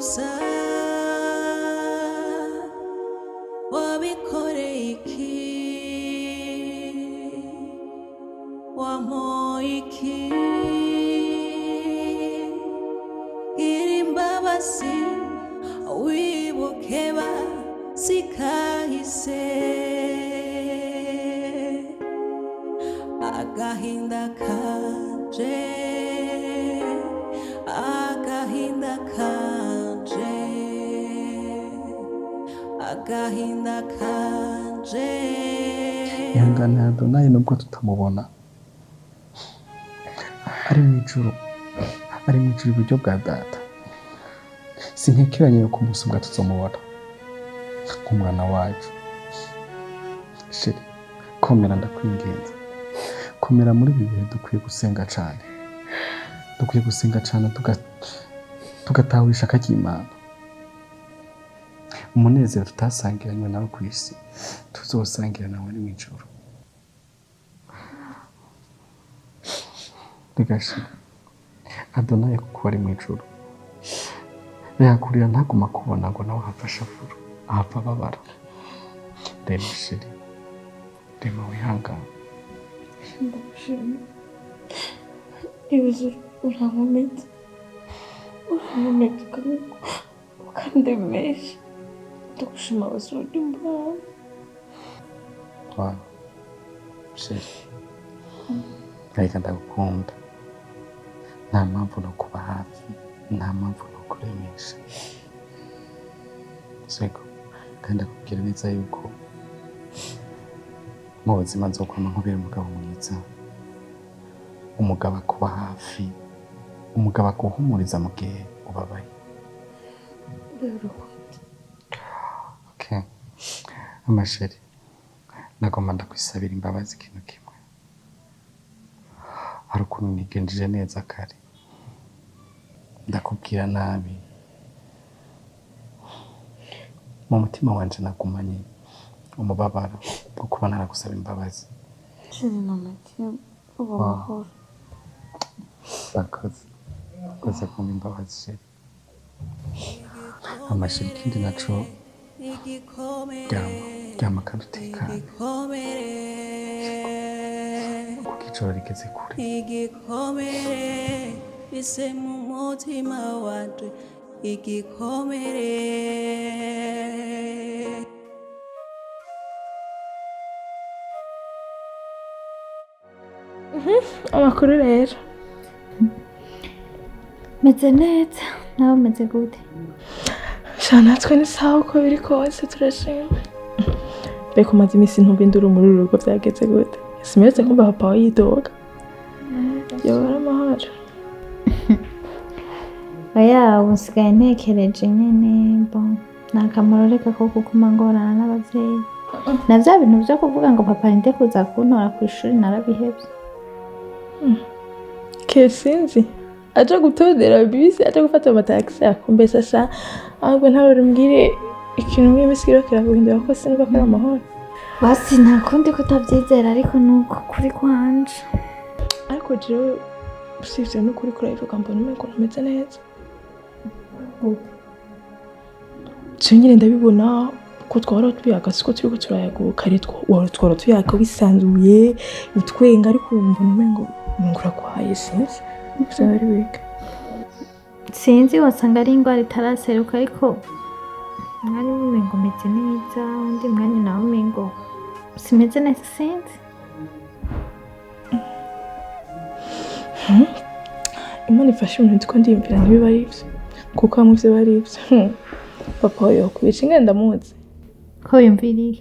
gusa wabikoreye iki wampoye iki gira imbabazi wibuke basikahise agahinda kanje agahinda kanje agahinda kanje ihangane Adonai nubwo tutamubona ari mu ijuru iburyo bwa data sinkekeranye yuko umunsi umwe tuzomubona nk'umwana wacu sheri komera ndakwingenza komera muri ibi bihe dukwiye gusenga cyane tugatahurisha ak'Imana umunezero tutasangiranywe nawe ku isi tuzosangira nawe mu ijuru rigashira Adonai kuko ari mu ijuru yakurira ntaguma kubona ngo nawe hapfa shafuru ahapfa babara rema sheri rema wihangane ndagushimye ibizu urankomeza ukandemesha ndagushima abasudi mbana wow sheri ariko ndagukunda nta mpamvu no kuba hafi nta mpamvu no kuremesha seko kandi akubwira neza yuko mu buzima nzokwama nkubera umugabo mwiza umugabo akuba hafi umugabo akuhumuriza mu gihe ubabaye okay amasheri nagomba ndakwisabira imbabazi ikintu kimwe hari ukuntu nigenjeje neza kare ndakubwira nabi mu mutima wanje nagumanye umubabaro bwo kuba naragusaba imbabazi sheri namatiye uba mahoro bakoze kumva imbabazi sheri amasheri ikindi naco ryama kandi utekanye kuko ijoro rigeze kure igikomere bise mu mutima wanje igikomere amakuru rero meze neza nawe meze gute natwe ni sawa uko biri kose turashima mbega umaze iminsi ntubindura muri uru rugo byageze gute simetse kumva papa wawe yidoga yobora amahoro oya usigaye ntekereje nyene nta kamaro reka ko kuguma ngorana n'abavyeyi na vya bintu vyo kuvuga ngo papa ninde kuza kuntora ku ishuri narabihevye kesinzi aje gutondera bisi aje gufata amataxi akumbe sasa ahubwo ntawe rumbwire ikintu mw'imisiro kiraguhindura ko sinumva ko ari amahoro basi nta kundi kutavyizera ariko nuko kuri kwanje ariko jewe usivye n'ukuri kurayivuga mbona umengo ntameze neza nyine ndabibona ko twara tuyaga siko turiko turayaguka ari twara tuyaga bisanzuye utwenga ariko mbona umengo ngura kwaye sinzi ari weke sinzi wasanga ari ingwara itaraseruka ariko mwari umengo meze neza undi mwanya nawe umengo simeze neza sinzi Imana ifashe umuntu ko ndiyumvira ntibiba ari ivyo kuko hamwe ivyo bari ivyo papa wawe yakubisha ingenda ndamuzi ko yumviriye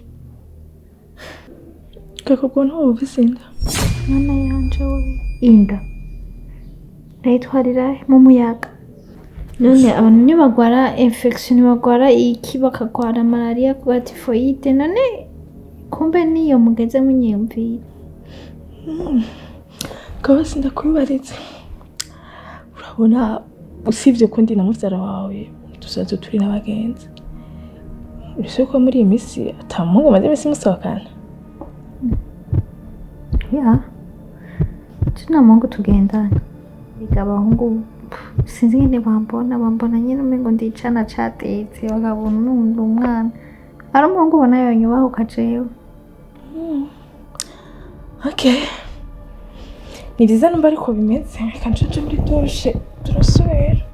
kako bwo ntawe uvise inda mwana yanje we inda ndayitwarira mu muyaga none abantu ntibagwara infection bagwara iki bakagwara malaria kuba tifoide none kumbe niyo mugeze munyiyumvira kabasi ndakwibaritse urabona usivye ko ndi na muvyara wawe tusaze turi n'abagenzi ese ko muri iyi minsi atamungu maze imisi musohokana ya tuna mungu tugendana biga abahungu sinzi ngene bambona nyine umengo ndicana catetse bakabona n'undi umwana ari umuhungu ubona yonyubahuka jewe. Okay, ni byiza numva ariko bimeze, reka nje muri dushe turasubira.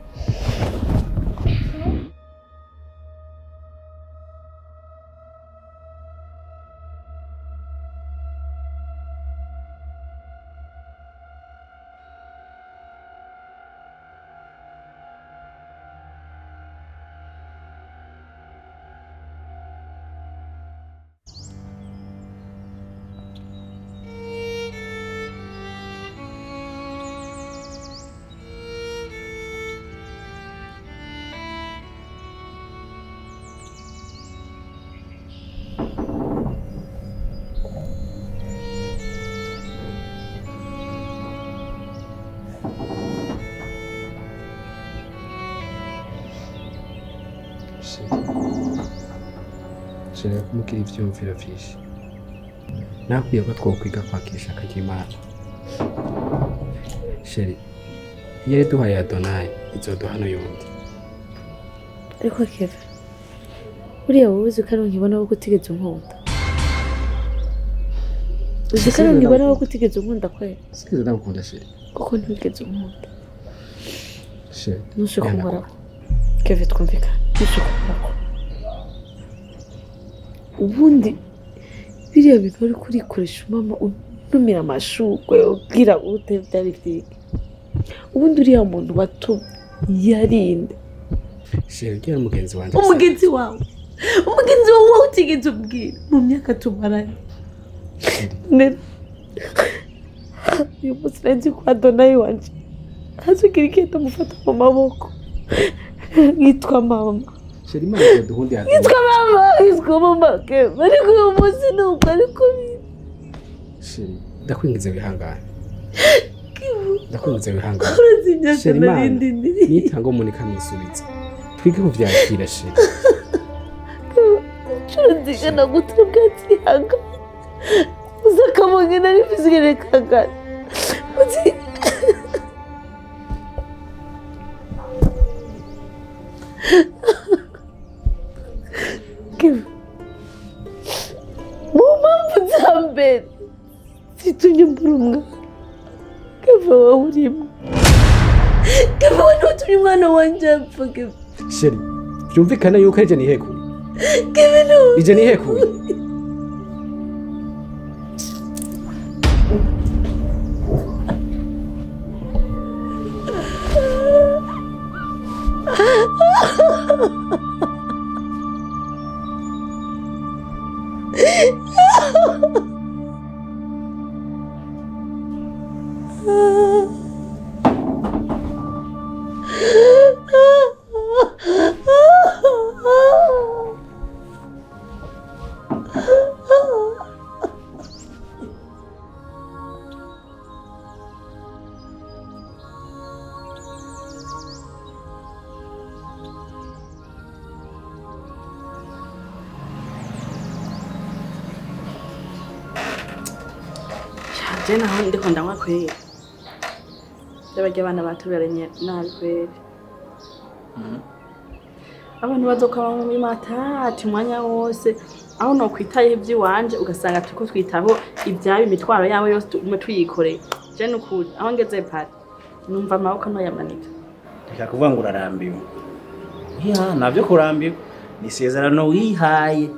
Shaka kumubwira ivyumviro vyinshi. Nakwiye ko twokwiga kwakisha akajimana. Sheri, iyo duhaye Adonai izoduha n'uyundi. Ariko Kevin, uriya wowe uzi ko ari nkibona ko utigeze unkunda. Uzi ko ari nkibona ko utigeze unkunda kweli. Sikiza ndagukunda Sheri. Kuko ntigeze unkunda. Sheri, nusho kumbora. Kevin twumvikana. Nusho kumbora. Ubundi biriya bintu ari kurikoresha mama untumira amashugwe ubwira ute byari byiki. Ubundi uriya muntu bato yarinde. Sheri, ugira umugenzi wanje. Umugenzi wawe wowe utigeze ubwira mu myaka tumaranye. Uyu munsi nzi ko Adonai wanje azugira ikintu amufata mu maboko yitwa mama. Sheri, Imana yaduhundi Adonai. Yitwa mama Kevin, ariko uyu munsi nuko ariko Sheri, ndakwingize wihangane. Ndakwingize wihangane. Sheri, narindi nitanga umuntu ikamwisubiza. Twige kuvyakira Sheri. Ndigana guturuka cyihanga. Uzakamwe nari fizigere kangana. Uzi Kevin, mama muzambe situnye mburumwa. Kevin wawurimo. Kevin wanutumye umwana wanje apfa Kevin. Sheri, byumvikana yuko eje nihekuye. Kevin Ije nihekuye. Jena handi ko ndanywa kweli. Byabajya abana batuberanye nabi kweli. Abantu bazokaba mu mata ati mwanya wose aho no kwitaye iby'iwanje ugasanga tuko twitaho ibyabi imitwaro yawe yose tuyikoreye. Jena ukuri aho ngeze pati numva amaboko no yamanika. Ndashaka kuvuga ngo urarambiwe. Navyo kurambiwe ni sezerano wihaye.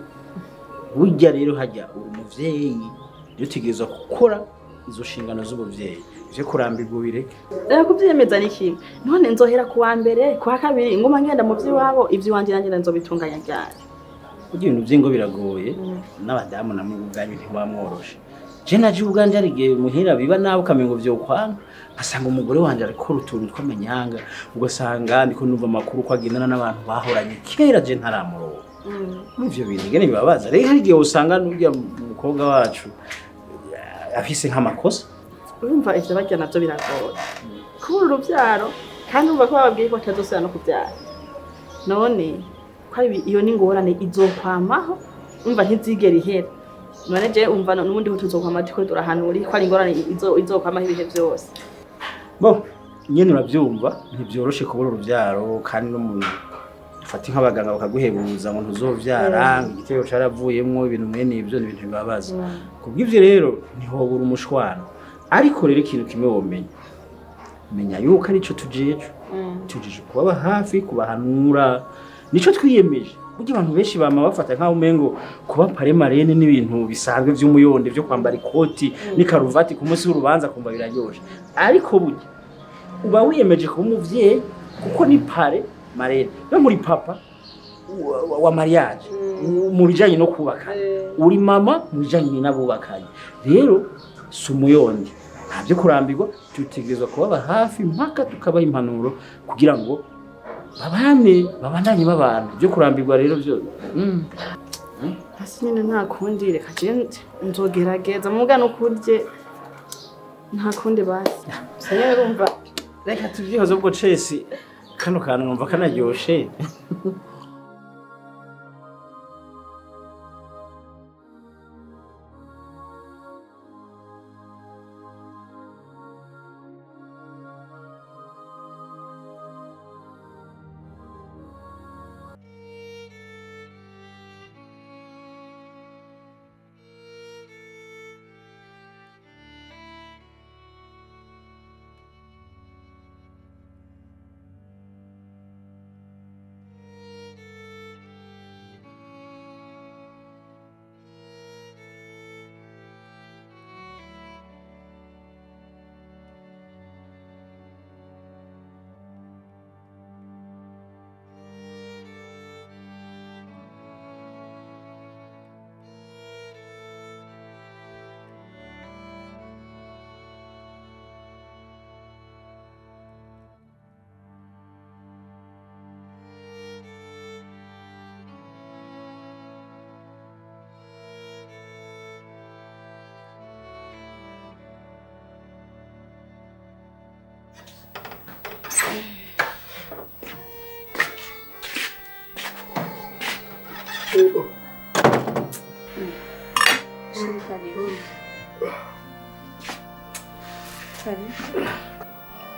Burya rero hajya umuvyeyi ryo tigeza gukora izo shingano z'ubuvyeyi. Je kurambirwa bireke. Kuvyemeza ni kimwe. None nzohera ku wa mbere, ku wa kabiri ngoma ngenda mu vy'iwabo, ivy'iwanje nanjye nzobitunganya ryari. Kugira ibintu by'ingo biragoye n'abadamu namwe ubwanyu ntibamworoshe. Je naje ubwanje arigiye muhira biba nabo kamengo vyo kwanga. Asanga umugore wanje ariko utuntu tw'amanyanga ugasanga ndiko numva makuru ko agendana n'abantu bahoranye kera je ntaramuroba. Ivyo bintu ngene bibabaza. Rero hari gihe usanga n'urya umukobwa wacu afise nk'amakosa. Urumva ivyo bajya navyo biragoye. Kubura uruvyaro kandi umva ko bababwiye ko atazosubira no kuvyara. None ko iyo ni ngorane izokwamaho umva ntizigera ihera. None je umva n'ubundi ho tuzokwama tiko turahanura ko ari ingorane izokwamaho ibihe vyose. Bo nyene uravyumva ntibyoroshe kubura uruvyaro kandi no mu ufata nk'abaganga bakaguhebuza ngo ntuzovyara igitero caravuyemwo ibintu mwene ivyo ni ibintu bibabaza kubw'ivyo rero ntihobura umushwano ariko rero ikintu kimwe womenya menya yuko arico tujeje kubaba hafi kubahanura nico twiyemeje burya abantu benshi bama bafata nk'aho umengo kuba pare marene n'ibintu bisanzwe vy'umuyonde vyo kwambara ikoti n'ikaruvati ku munsi w'urubanza kumva biraryoshe ariko burya uba wiyemeje kuba umuvyeyi kuko ni pare marene no muri papa wa mariage mu bijanye no kubakana uri mama mu bijanye n'abubakanye rero si umuyonde ntabyo kurambirwa tutegerezwa kubaba hafi mpaka tukabaha impanuro kugira ngo babandanye babana byo kurambirwa rero byo hasi nyine nta kundi reka je nzogerageza muga no kurye nta kundi basi sanye urumva reka tuvyihoze ubwo cesi kano kantu numva kanaryoshe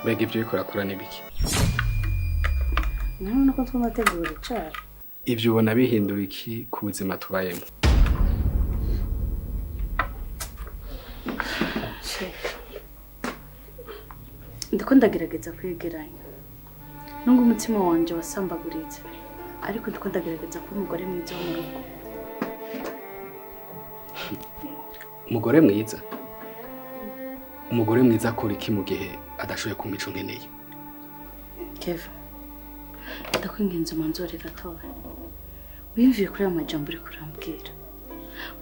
Mbega ivyo uriko urakora ni biki? none ko twamategura icara Ivyo ubona bihindura iki ku buzima tubayemo? ndiko ndagerageza kwegeranya nubwo umutima wanje wasambaguritse ariko ndiko ndagerageza ko umugore mwiza wo mu rugo. Umugore mwiza? Umugore mwiza akora iki mu gihe adashoboye kumpa ico nkeneye? Kevin, ndakwinginze umanzore gatoya. Wimviye kuri amajambo uri kurambwira.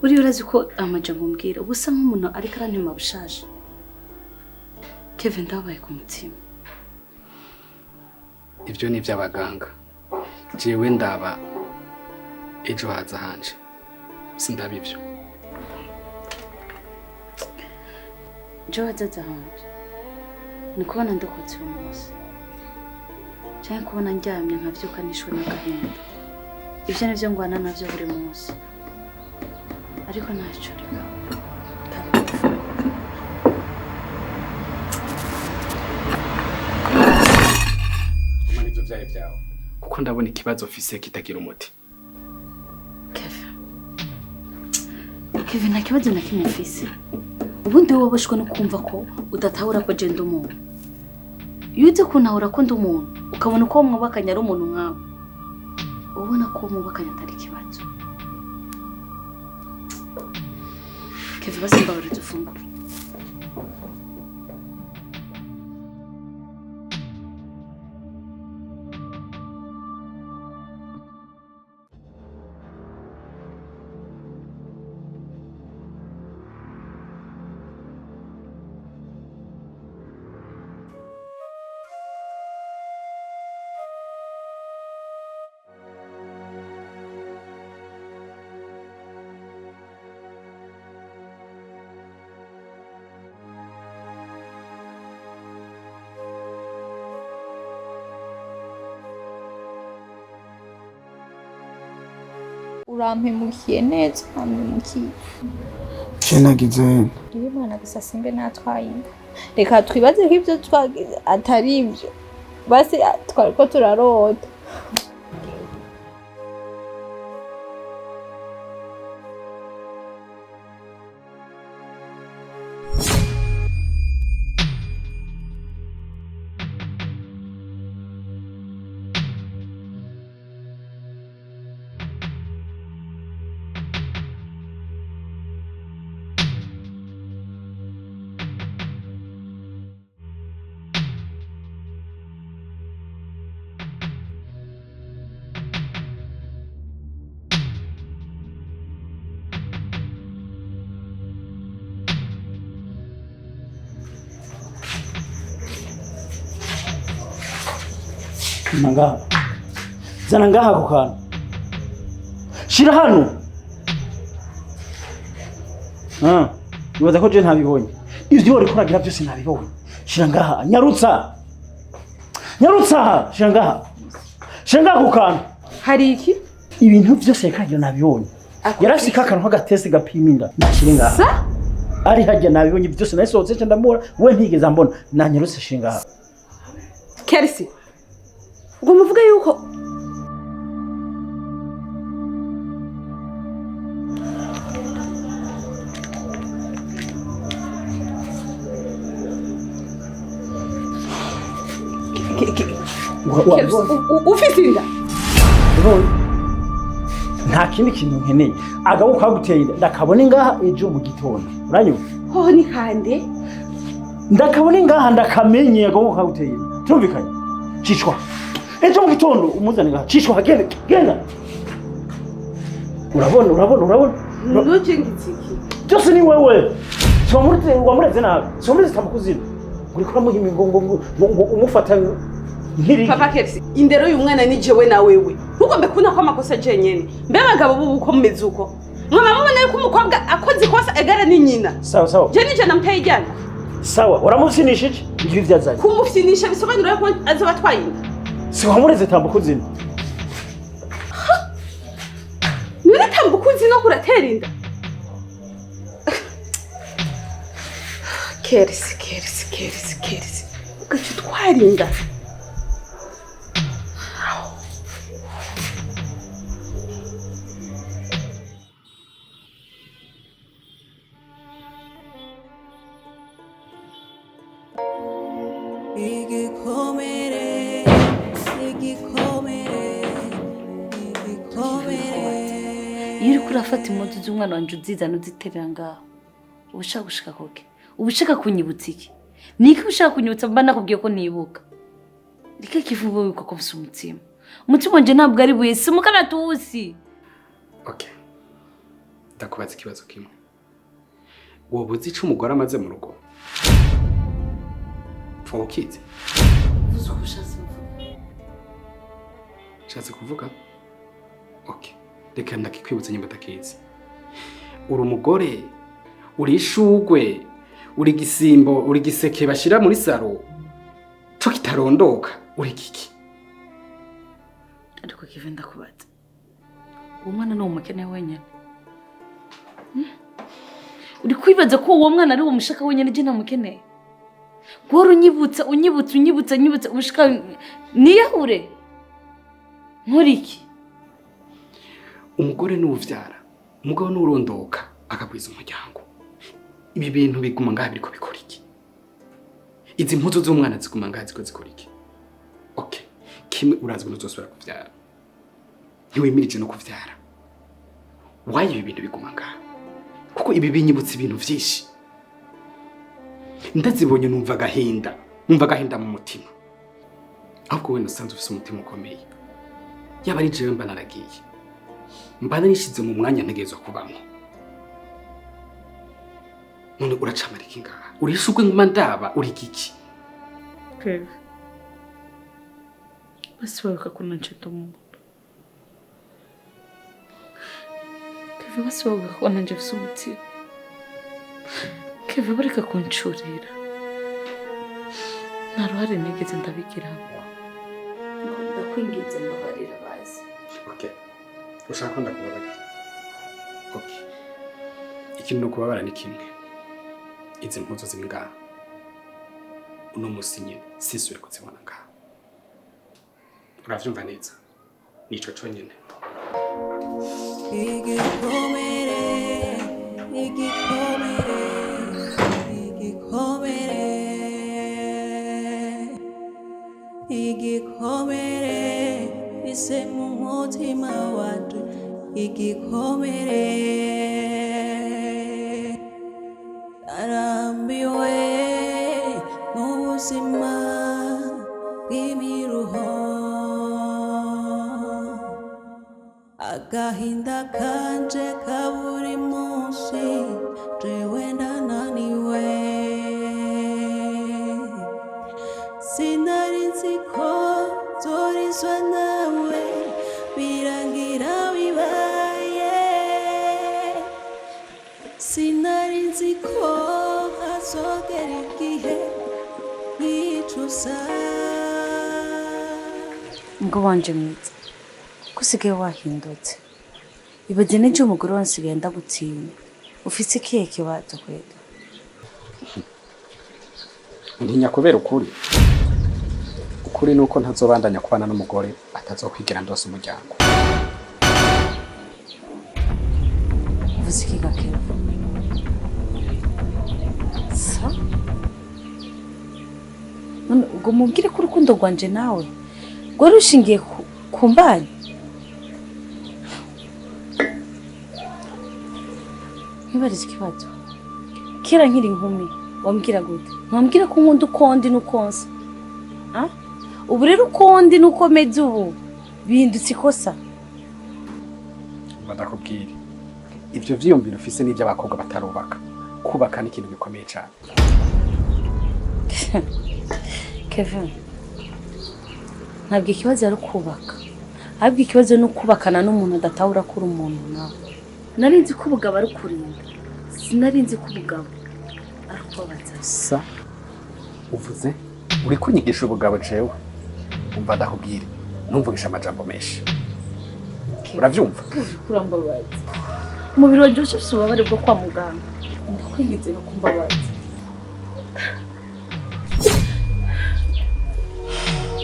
Uri urazi ko amajambo mbwira ubusa nk'umuntu ariko arantema bushasha. Kevin, ndabaye ku mutima. Ivyo ni ivy'abaganga. Jewe ndaba ejo haza hanje. Sindaba ivyo. Jo hazaza hanje. Ni kubona ndokotse umunsi. Cyane kubona njyamye nkavyuka nishwe n'agahinda. Ivyo nivyo ngwana navyo buri munsi. Ariko ntacyo reka. Umana ivyo vyaye vyawe. Kuko ndabona ikibazo ufise kitagira umuti. Kevin, nta kibazo na kimwe mfise. Ubundi wowe waboshwe no kumva ko udatahura ko je ndi umuntu. Iyo uzi kuntahura ko ndi umuntu, ukabona ko mwubakanya ari umuntu nkawe. Ubona ko mwubakanya atari ikibazo. Kevin, basi mbabarira dufungure. urampemukiye neza urampemukiye nagize iyo mwana gusa simbe natwaye inda reka twibaze ko ibyo twagize atari ibyo basi twariko turarota Nangaha. Zana ngaha ako kantu. Shira hano. Nibaza ko je ntabibonye. Ivyo uri kuragira byose ntabibonye. Shira ngaha, nyarutsa. Nyarutsa, shira ngaha. Shira ngaha ako kantu. Hari iki? Ibintu byose yakagira nabibonye. Yarashika akantu k'agatesi gapiminda. Nashire ngaha. Sa? Ari hajya nabibonye byose nasohotse cyane ndamura we ntigeze mbona. Nanyarutse shira ngaha. Kerisi. Ngo muvuga yuko ufise inda nta kindi kintu nkeneye agabo kaguteye inda ndakabone ngaha ejo mu gitondo uranyuma ho ni kande ndakabone ngaha ndakamenye agabo kaguteye inda tumvikanye cicwa ejo mu gitondo umuzane ngaha cicwa genda urabona ndoje ngitsiki byose ni wewe wamureze nabi somureze tamukuzina uri kuramuha imingongo ngo umufata nkiri Papa Kerisi indero y'umwana ni jewe na wewe ntugombe kuna ko amakosa je nyene mbe bagabo bubuko mumeze uko mwama mubona yuko umukobwa akoze ikosa egara ni nyina sawa je nije namtaye ijana sawa uramusinishije ibi byazanye kumufyinisha bisobanura ko azoba twayinda si wamureze tambukuzina none tambukuzina kuratera inda Kerisi ugacu twarinda igikomere iyo uriko urafata impundu z'umwana wanje uzizana uziterera ngaho uba ushaka gushika koke uba ushaka kunyibutsa iki niki ushaka kunyibutsa mba nakubwiye ko nibuka reka kivuga yuko ko mfise umutima wanje ntabwo ari buye simukana tuzi Okay. Ndakubaza ikibazo kimwe. Wowe uzi ico umugore amaze mu rugo? Ukizi? Ushatse kuvuga? Okay. Reka ndakikwibutsa nyimba takizi. Uri umugore, uri ishugwe, uri gisimbo, uri giseke bashira muri saro. To kitarondoka, uri kiki? Ariko kive ndakubaza. Uwo mwana no umukene wenyene. Uri kwibaza ko uwo mwana ari wo mushaka wenyene je namukeneye. Gworo unyibutsa ubushika niyahure. Nkuriki. Umugore n'uvyara, umugabo n'urondoka akagwiza umuryango. Ibi bintu biguma ngaha biriko bikora iki? Izi mpuzu z'umwana ziguma ngaha ziko zikora iki? Okay. Kimwe urazi ngo uzosubira kuvyara. Ntiwemirije no kuvyara. Why ibi bintu biguma ngaha? Kuko ibi binyibutsa ibintu vyinshi. Ndazibonye numva gahinda mu mutima. Ahubwo wenda usanzwe ufise umutima ukomeye. Yaba ari jewe mba naragiye. Mbana nishize mu mwanya ntegerezwa kubamwo. None uracamara iki ngaha? Urishugwe nguma ndaba uri kiki? Keve. Basi wawe kakuna ncheto mungu. Keve basi wawe kakuna njefisi umutima. Keve bareka kunchurira. Naruhare nigeze ndabigiramo. Ndakwingize mbabarira bazi. Okay. ushaka ndakubabarira. Okay. Ikintu kubabara ni kimwe. Izi mpuzo ziri ngaha. Uno musinye sisubire kuzibona ngaha. Uravyumva neza? Nico conyene. Igikomere, igikomere, igikomere, igikomere, ise mu mutima wacu, igikomere, arambiwe n'ubuzima bw'imiruho. Agahinda kanje ka buri munsi jewe ndananiwe. Sinari nzi ko nzorizwa nawe birangira bibaye. Sinari nzi ko hazogera igihe nkicuza. Mugabo wanje mwiza, kusigaye wahindutse. Ibaze n'ejo umugore wansigaye ndagutinya. Ufise ikihe kibazo kwega? Ntinya kubera ukuri. Ukuri nuko ntazobandanya kubana n'umugore atazokwigira ndose umuryango. Uvuze iki gakera? Sa? None ubwo mubwire ko urukundo rwanje nawe rwari rushingiye ku mbani. Nibarize ikibazo. Kera nkiri inkumi wambwira gute? Wambwira ko nkunda ukondi n'ukonsa. Ah? Ubu rero ukondi n'uko meze ubu bihindutse ikosa. Badakubwira. Ivyo vyiyumviro ufise n'ivyo abakobwa batarubaka. Kubaka ni ikintu gikomeye cyane. Kevin, ntabwo ikibazo ari kubaka. Ahubwo ikibazo ni ukubakana n'umuntu adatahura ko uri umuntu nawe. Nari nzi ko ubugabo ari kurinda. Sinari nzi ko ubugabo ari kubabaza. Sa uvuze uri kunyigisha ubugabo jewe. Umva ndakubwira. Ntumvugisha amajambo menshi. Uravyumva? Kurambabaza. Umubiri wanje ufite ububabare bwo kwa muganga. Ndakwingize no kumbabaza.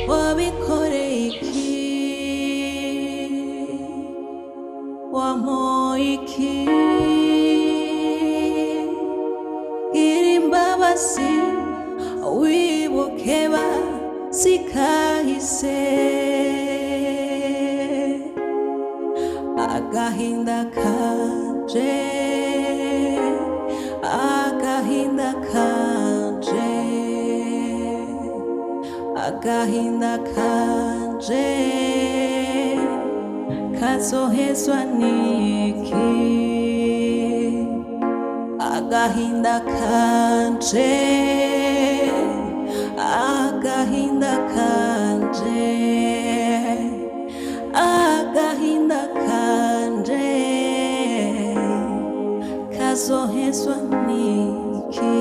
Wabikoreye iki? Wampoye iki? Gira imbabazi wibuke basikahise. Agahinda kanje, agahinda kanje, agahinda kanje kazohezwa niki? Agahinda kanje, agahinda kanje, agahinda kanje kazohezwa niki?